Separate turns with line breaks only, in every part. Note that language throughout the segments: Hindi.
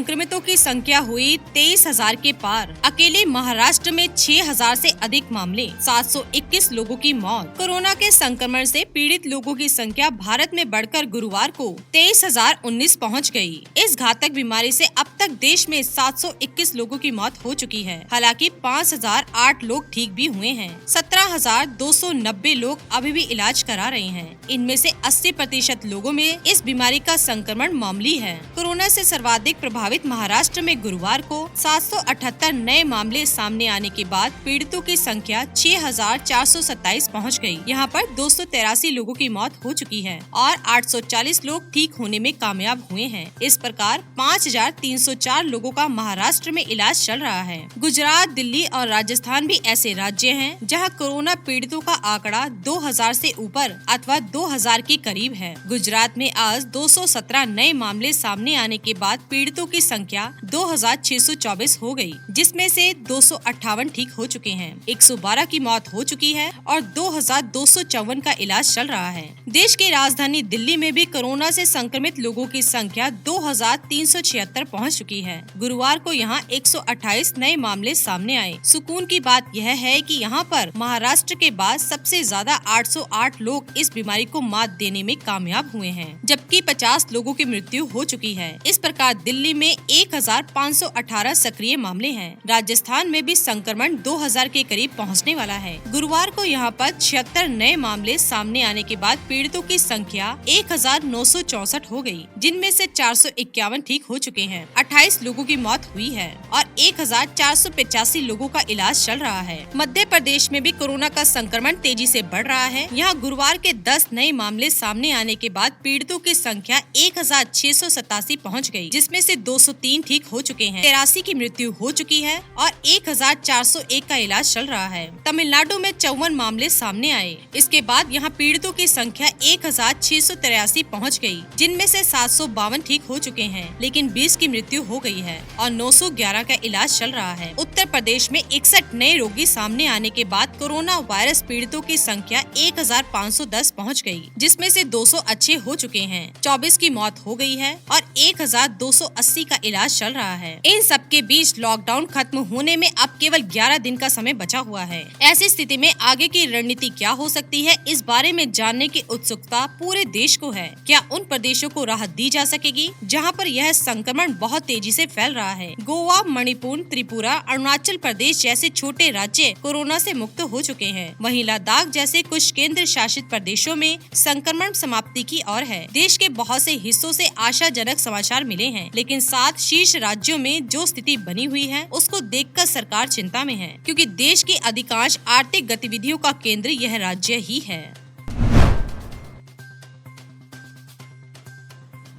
संक्रमितों की संख्या हुई 23,000 के पार। अकेले महाराष्ट्र में 6,000 से अधिक मामले, 721 लोगों की मौत। कोरोना के संक्रमण से पीड़ित लोगों की संख्या भारत में बढ़कर गुरुवार को 23,019 पहुंच गई। इस घातक बीमारी से अब तक देश में 721 लोगों की मौत हो चुकी है। हालांकि 5,008 लोग ठीक भी हुए हैं। 17,290 लोग अभी भी इलाज करा रहे हैं। इनमें से 80% लोगों में इस बीमारी का संक्रमण मामूली है। कोरोना से सर्वाधिक प्रभावित महाराष्ट्र में गुरुवार को 778 नए मामले सामने आने के बाद पीड़ितों की संख्या 6,427 पहुंच गई। यहां पर 283 लोगों की मौत हो चुकी है और 840 लोग ठीक होने में कामयाब हुए हैं। इस प्रकार 5,304 लोगों का महाराष्ट्र में इलाज चल रहा है। गुजरात, दिल्ली और राजस्थान भी ऐसे राज्य हैं जहां कोरोना पीड़ितों का आंकड़ा 2,000 से ऊपर अथवा 2,000 के करीब है। गुजरात में आज 217 नए मामले सामने आने के बाद पीड़ितों की संख्या 2,624 हो गई, जिसमें से 258 ठीक हो चुके हैं। 112 की मौत हो चुकी है और 2,254 का इलाज चल रहा है। देश की राजधानी दिल्ली में भी कोरोना से संक्रमित लोगों की संख्या 2,376 पहुंच चुकी है। गुरुवार को यहां 128 नए मामले सामने आए। सुकून की बात यह है कि यहां पर महाराष्ट्र के बाद सबसे ज्यादा 808 लोग इस बीमारी को मात देने में कामयाब हुए हैं, जबकि 50 लोगों की मृत्यु हो चुकी है। इस प्रकार दिल्ली में 1,518 सक्रिय मामले हैं। राजस्थान में भी संक्रमण 2,000 के करीब पहुंचने वाला है। गुरुवार को यहां पर 76 नए मामले सामने आने के बाद पीड़ितों की संख्या 1,964 हो गई, जिनमें से 451 ठीक हो चुके हैं। 28 लोगों की मौत हुई है और 1,485 लोगों का इलाज चल रहा है। मध्य प्रदेश में भी कोरोना का संक्रमण तेजी से बढ़ रहा है। यहाँ गुरुवार के 10 नए मामले सामने आने के बाद पीड़ितों की संख्या 1,687 पहुंच गई, जिसमें से 203 ठीक हो चुके हैं। 83 की मृत्यु हो चुकी है और 1,401 का इलाज चल रहा है। तमिलनाडु में 54 मामले सामने आए। इसके बाद यहाँ पीड़ितों की संख्या 1,683 पहुंच गई, जिनमें से 752 ठीक हो चुके हैं, लेकिन 20 की मृत्यु हो गई है और 911 का इलाज चल रहा है। उत्तर प्रदेश में 61 नए रोगी सामने आने के बाद कोरोना वायरस पीड़ितों की संख्या 1,510 पहुंच गई, जिसमें से 200 अच्छे हो चुके हैं। 24 की मौत हो गई है और 1,280 का इलाज चल रहा है। इन सबके बीच लॉकडाउन खत्म होने में अब केवल 11 दिन का समय बचा हुआ है। ऐसी स्थिति में आगे की रणनीति क्या हो सकती है, इस बारे में जानने की उत्सुकता पूरे देश को है। क्या उन प्रदेशों को राहत दी जा सकेगी जहां पर यह संक्रमण बहुत तेजी से फैल रहा है? गोवा, मणिपुर, त्रिपुरा, अरुणाचल प्रदेश जैसे छोटे राज्य कोरोना से मुक्त हो चुके हैं। वहीं लद्दाख जैसे कुछ केंद्र शासित प्रदेशों में संक्रमण समाप्ति की ओर है। देश के बहुत से हिस्सों से आशाजनक समाचार मिले हैं, लेकिन 7 शीर्ष राज्यों में जो स्थिति बनी हुई है उसको देखकर सरकार चिंता में है, क्योंकि देश की अधिकांश आर्थिक गतिविधियों का केंद्र यह राज्य ही है।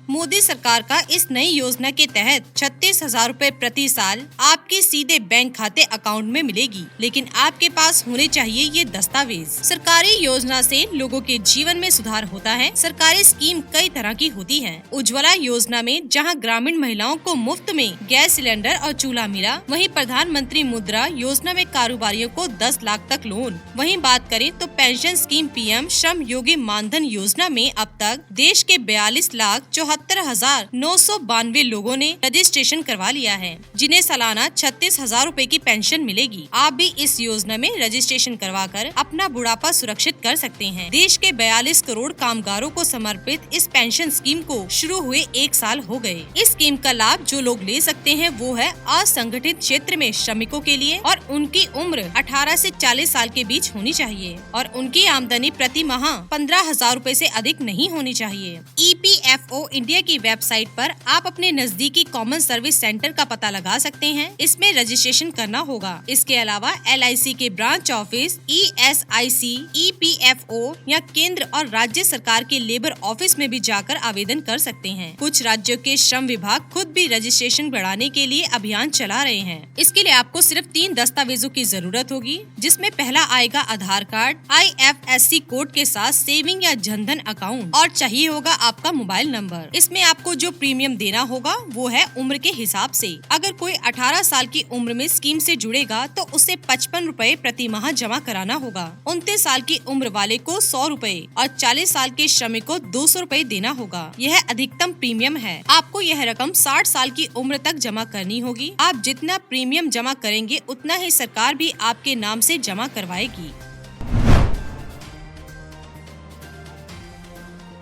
मोदी सरकार का इस नई योजना के तहत 36,000 रूपए प्रति साल आपके सीधे बैंक खाते अकाउंट में मिलेगी, लेकिन आपके पास होने चाहिए ये दस्तावेज। सरकारी योजना से लोगों के जीवन में सुधार होता है। सरकारी स्कीम कई तरह की होती है। उज्ज्वला योजना में जहां ग्रामीण महिलाओं को मुफ्त में गैस सिलेंडर और चूल्हा मिला, वहीं प्रधानमंत्री मुद्रा योजना में कारोबारियों को 10 लाख तक लोन। वहीं बात करें तो pension scheme PM Shram Yogi Maandhan योजना में अब तक देश के 42,74,992 लोगों ने रजिस्ट्रेशन करवा लिया है, जिन्हें सालाना 36,000 रूपए की पेंशन मिलेगी। आप भी इस योजना में रजिस्ट्रेशन करवाकर अपना बुढ़ापा सुरक्षित कर सकते हैं। देश के 42 करोड़ कामगारों को समर्पित इस पेंशन स्कीम को शुरू हुए 1 साल हो गए। इस स्कीम का लाभ जो लोग ले सकते हैं वो है असंगठित क्षेत्र में श्रमिकों के लिए, और उनकी उम्र 18 से 40 साल के बीच होनी चाहिए और उनकी आमदनी प्रति माह 15,000 रूपए से अधिक नहीं होनी चाहिए। EPFO इंडिया की वेबसाइट पर आप अपने नजदीकी कॉमन सर्विस सेंटर का पता लगा सकते हैं। इसमें रजिस्ट्रेशन करना होगा। इसके अलावा LIC के ब्रांच ऑफिस, ESIC, EPFO या केंद्र और राज्य सरकार के लेबर ऑफिस में भी जाकर आवेदन कर सकते हैं। कुछ राज्यों के श्रम विभाग खुद भी रजिस्ट्रेशन बढ़ाने के लिए अभियान चला रहे हैं। इसके लिए आपको सिर्फ 3 दस्तावेजों की जरूरत होगी, जिसमें पहला आएगा आधार कार्ड, IFSC कोड के साथ सेविंग या जनधन अकाउंट, और चाहिए होगा आपका मोबाइल नंबर। इसमें आपको जो प्रीमियम देना होगा वो है उम्र के हिसाब से। अगर कोई 18 साल की उम्र में स्कीम से जुड़ेगा तो उसे 55 रूपए प्रति माह जमा कराना होगा। 29 साल की उम्र वाले को 100 रूपए और 40 साल के श्रमिक को 200 रूपए देना होगा। यह अधिकतम प्रीमियम है। आपको यह रकम 60 साल की उम्र तक जमा करनी होगी। आप जितना प्रीमियम जमा करेंगे उतना ही सरकार भी आपके नाम से जमा करवाएगी।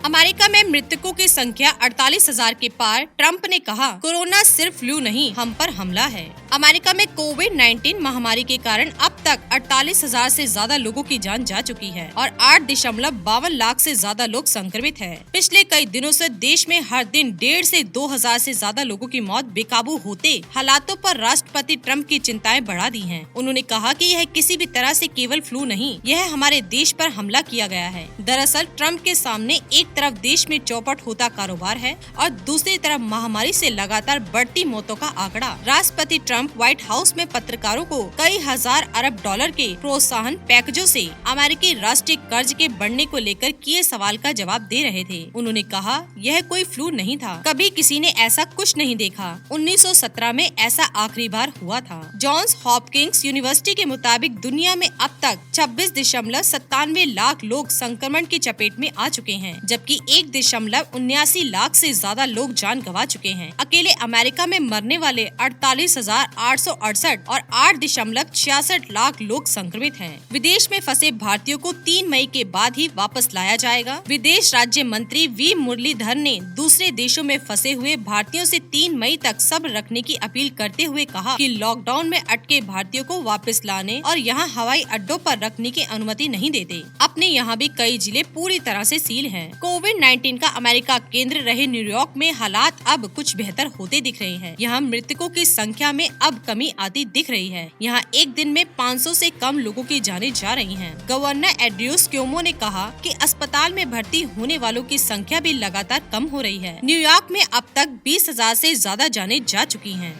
अमेरिका में मृतकों की संख्या 48,000 के पार। ट्रंप ने कहा, कोरोना सिर्फ फ्लू नहीं, हम पर हमला है। अमेरिका में कोविड-19 महामारी के कारण अब तक 48,000 से ज्यादा लोगों की जान जा चुकी है और 8.52 लाख से ज्यादा लोग संक्रमित हैं। पिछले कई दिनों से देश में हर दिन 1.5 से 2,000 से ज्यादा लोगों की मौत बेकाबू होते हालातों पर राष्ट्रपति ट्रंप की चिंताएं बढ़ा दी हैं। उन्होंने कहा कि यह किसी भी तरह से केवल फ्लू नहीं, यह हमारे देश पर हमला किया गया है। दरअसल ट्रंप के सामने एक तरफ देश में चौपट होता कारोबार है और दूसरी तरफ महामारी से लगातार बढ़ती मौतों का आंकड़ा। राष्ट्रपति ट्रंप व्हाइट हाउस में पत्रकारों को कई हजार अरब डॉलर के प्रोत्साहन पैकेजों से अमेरिकी राष्ट्रीय कर्ज के बढ़ने को लेकर किए सवाल का जवाब दे रहे थे। उन्होंने कहा, यह कोई फ्लू नहीं था, कभी किसी ने ऐसा कुछ नहीं देखा। 1917 में ऐसा आखिरी बार हुआ था। जॉन्स हॉपकिंस यूनिवर्सिटी के मुताबिक दुनिया में अब तक 26.97 लाख लोग संक्रमण की चपेट में आ चुके हैं, जबकि 1.79 लाख से ज्यादा लोग जान गंवा चुके हैं। अकेले अमेरिका में मरने वाले 48,868 और 8.66 लाख लोग संक्रमित हैं। विदेश में फंसे भारतीयों को 3 मई के बाद ही वापस लाया जाएगा। विदेश राज्य मंत्री वी मुरलीधर ने दूसरे देशों में फंसे हुए भारतीयों से 3 मई तक सब्र रखने की अपील करते हुए कहा कि लॉकडाउन में अटके भारतीयों को वापस लाने और यहाँ हवाई अड्डों पर रखने की अनुमति नहीं देते। अपने यहाँ भी कई जिले पूरी तरह से सील हैं। कोविड-19 का अमेरिका केंद्र रहे न्यूयॉर्क में हालात अब कुछ बेहतर होते दिख रहे हैं। यहाँ मृतकों की संख्या में अब कमी आती दिख रही है। यहाँ एक दिन में 500 से कम लोगों की जानें जा रही हैं। गवर्नर एड्रियूस क्योमो ने कहा कि अस्पताल में भर्ती होने वालों की संख्या भी लगातार कम हो रही है। न्यूयॉर्क में अब तक 20,000 से ज्यादा जानें जा चुकी हैं।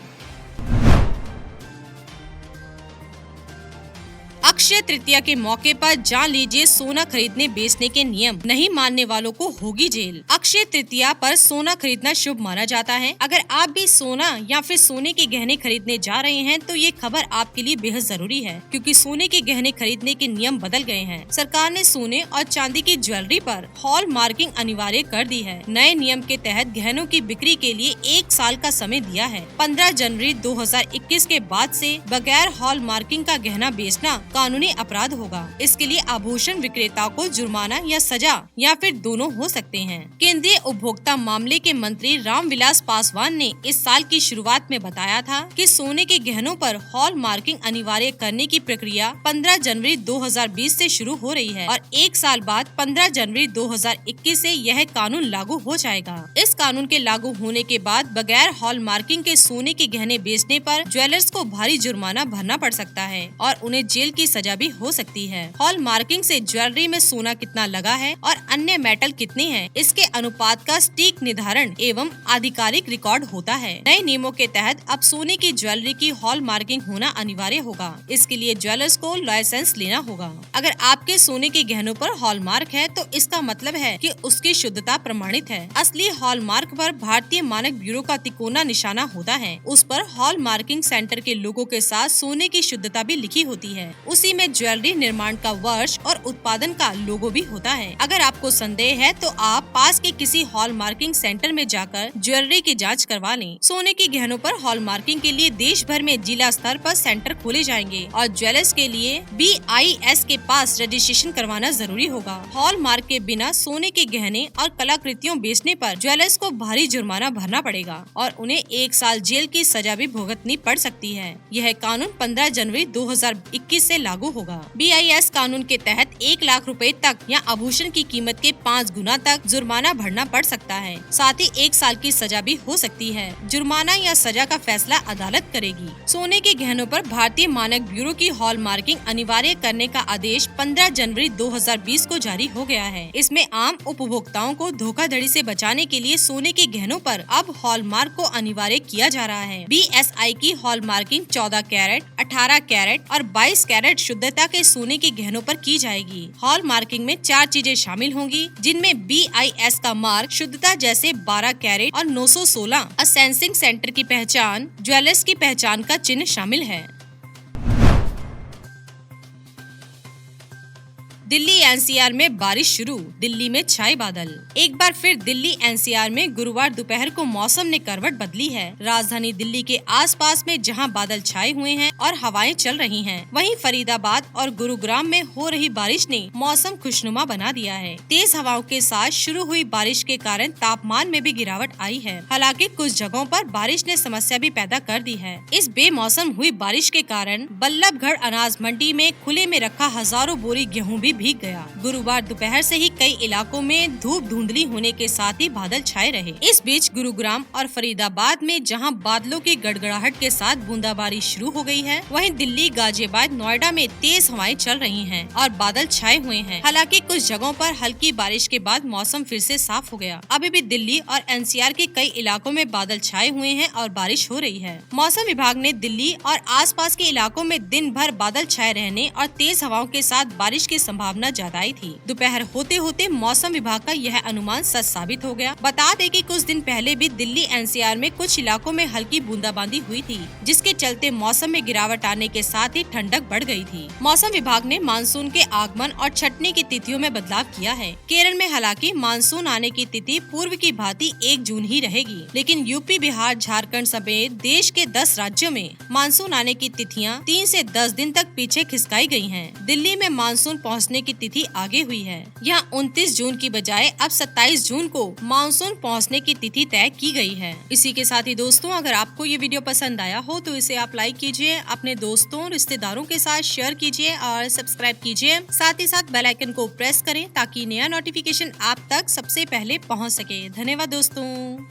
अक्षय तृतीया के मौके पर जान लीजिए सोना खरीदने बेचने के नियम, नहीं मानने वालों को होगी जेल। अक्षय तृतीया पर सोना खरीदना शुभ माना जाता है। अगर आप भी सोना या फिर सोने के गहने खरीदने जा रहे हैं तो ये खबर आपके लिए बेहद जरूरी है, क्योंकि सोने के गहने खरीदने के नियम बदल गए हैं। सरकार ने सोने और चांदी की ज्वेलरी पर हॉल मार्किंग अनिवार्य कर दी है। नए नियम के तहत गहनों की बिक्री के लिए 1 साल का समय दिया है। 15 जनवरी 2021 के बाद से बगैर हॉल मार्किंग का गहना बेचना कानूनी अपराध होगा। इसके लिए आभूषण विक्रेताओं को जुर्माना या सजा या फिर दोनों हो सकते हैं। केंद्रीय उपभोक्ता मामले के मंत्री रामविलास पासवान ने इस साल की शुरुआत में बताया था कि सोने के गहनों पर हॉल मार्किंग अनिवार्य करने की प्रक्रिया 15 जनवरी 2020 से शुरू हो रही है और 1 साल बाद 15 जनवरी 2021 से यह कानून लागू हो जाएगा। इस कानून के लागू होने के बाद बगैर हॉल मार्किंग के सोने के गहने बेचने पर ज्वेलर्स को भारी जुर्माना भरना पड़ सकता है और उन्हें जेल की सजा भी हो सकती है। हॉल मार्किंग से ज्वेलरी में सोना कितना लगा है और अन्य मेटल कितने हैं, इसके अनुपात का सटीक निर्धारण एवं आधिकारिक रिकॉर्ड होता है। नए नियमों के तहत अब सोने की ज्वेलरी की हॉल मार्किंग होना अनिवार्य होगा। इसके लिए ज्वेलर्स को लाइसेंस लेना होगा। अगर आपके सोने के गहनों पर हॉल मार्क है तो इसका मतलब है कि उसकी शुद्धता प्रमाणित है। असली हॉल मार्क पर भारतीय मानक ब्यूरो का तिकोना निशाना होता है। उस पर हॉल मार्किंग सेंटर के लोगों के साथ सोने की शुद्धता भी लिखी होती है। उसी में ज्वेलरी निर्माण का वर्ष और उत्पादन का लोगो भी होता है। अगर आपको संदेह है तो आप पास के किसी हॉल मार्किंग सेंटर में जाकर ज्वेलरी की जांच करवा लें। सोने के गहनों पर हॉल मार्किंग के लिए देश भर में जिला स्तर पर सेंटर खोले जाएंगे और ज्वेलर्स के लिए BIS के पास रजिस्ट्रेशन करवाना जरूरी होगा। हॉल मार्क के बिना सोने के गहने और कलाकृतियों बेचने पर ज्वेलर्स को भारी जुर्माना भरना पड़ेगा और उन्हें 1 साल जेल की सजा भी भुगतनी पड़ सकती है। यह कानून 15 जनवरी 2021 से लागू होगा। BIS कानून के तहत 1 लाख रुपए तक या आभूषण की कीमत के 5 गुना तक जुर्माना भरना पड़ सकता है। साथ ही 1 साल की सजा भी हो सकती है। जुर्माना या सजा का फैसला अदालत करेगी। सोने के गहनों पर भारतीय मानक ब्यूरो की हॉल मार्किंग अनिवार्य करने का आदेश 15 जनवरी 2020 को जारी हो गया है। इसमें आम उपभोक्ताओं को धोखाधड़ी से बचाने के लिए सोने के गहनों पर अब हॉल मार्क को अनिवार्य किया जा रहा है। BSI की हॉल मार्किंग 14 कैरेट, 18 कैरेट और 22 कैरेट कैरेट शुद्धता के सोने के गहनों पर की जाएगी। हॉल मार्किंग में 4 चीजें शामिल होंगी, जिनमें BIS का मार्क, शुद्धता जैसे 12 कैरेट और 916 असेंसिंग सेंटर की पहचान, ज्वेलर्स की पहचान का चिन्ह शामिल है। दिल्ली NCR में बारिश शुरू, दिल्ली में छाए बादल। एक बार फिर दिल्ली NCR में गुरुवार दोपहर को मौसम ने करवट बदली है। राजधानी दिल्ली के आसपास में जहां बादल छाए हुए हैं और हवाएं चल रही हैं, वहीं फरीदाबाद और गुरुग्राम में हो रही बारिश ने मौसम खुशनुमा बना दिया है। तेज हवाओं के साथ शुरू हुई बारिश के कारण तापमान में भी गिरावट आई है। हालांकि कुछ जगहों पर बारिश ने समस्या भी पैदा कर दी है। इस बेमौसम हुई बारिश के कारण बल्लभगढ़ अनाज मंडी में खुले में रखा हजारों बोरी गेहूँ भी भीग गया। गुरुवार दोपहर से ही कई इलाकों में धूप धुंधली होने के साथ ही बादल छाए रहे। इस बीच गुरुग्राम और फरीदाबाद में जहां बादलों की गड़गड़ाहट के साथ बूंदाबांदी शुरू हो गई है, वहीं दिल्ली, गाजियाबाद, नोएडा में तेज हवाएं चल रही हैं और बादल छाए हुए हैं। हालांकि कुछ जगहों पर हल्की बारिश के बाद मौसम फिर से साफ हो गया। अभी भी दिल्ली और NCR के कई इलाकों में बादल छाए हुए हैं और बारिश हो रही है। मौसम विभाग ने दिल्ली और आसपास के इलाकों में दिन भर बादल छाए रहने और तेज हवाओं के साथ बारिश की संभावना जताई थी। दोपहर होते होते मौसम विभाग का यह अनुमान सच साबित हो गया। बता दें कि कुछ दिन पहले भी दिल्ली NCR में कुछ इलाकों में हल्की बूंदाबांदी हुई थी, जिसके चलते मौसम में गिरावट आने के साथ ही ठंडक बढ़ गई थी। मौसम विभाग ने मानसून के आगमन और छटने की तिथियों में बदलाव किया है। केरल में हालांकि मानसून आने की तिथि पूर्व की भांति 1 जून ही रहेगी, लेकिन यूपी, बिहार, झारखंड समेत देश के 10 राज्यों में मानसून आने की तिथियां 3 से 10 दिन तक पीछे खिसकाई गई हैं। दिल्ली में मानसून पहुंचने की तिथि आगे हुई है। यहाँ 29 जून की बजाय अब 27 जून को मानसून पहुँचने की तिथि तय की गई है। इसी के साथ ही दोस्तों, अगर आपको ये वीडियो पसंद आया हो तो इसे आप लाइक कीजिए, अपने दोस्तों, रिश्तेदारों के साथ शेयर कीजिए और सब्सक्राइब कीजिए। साथ ही साथ बेल आइकन को प्रेस करें ताकि नया नोटिफिकेशन आप तक सबसे पहले पहुँच सके। धन्यवाद दोस्तों।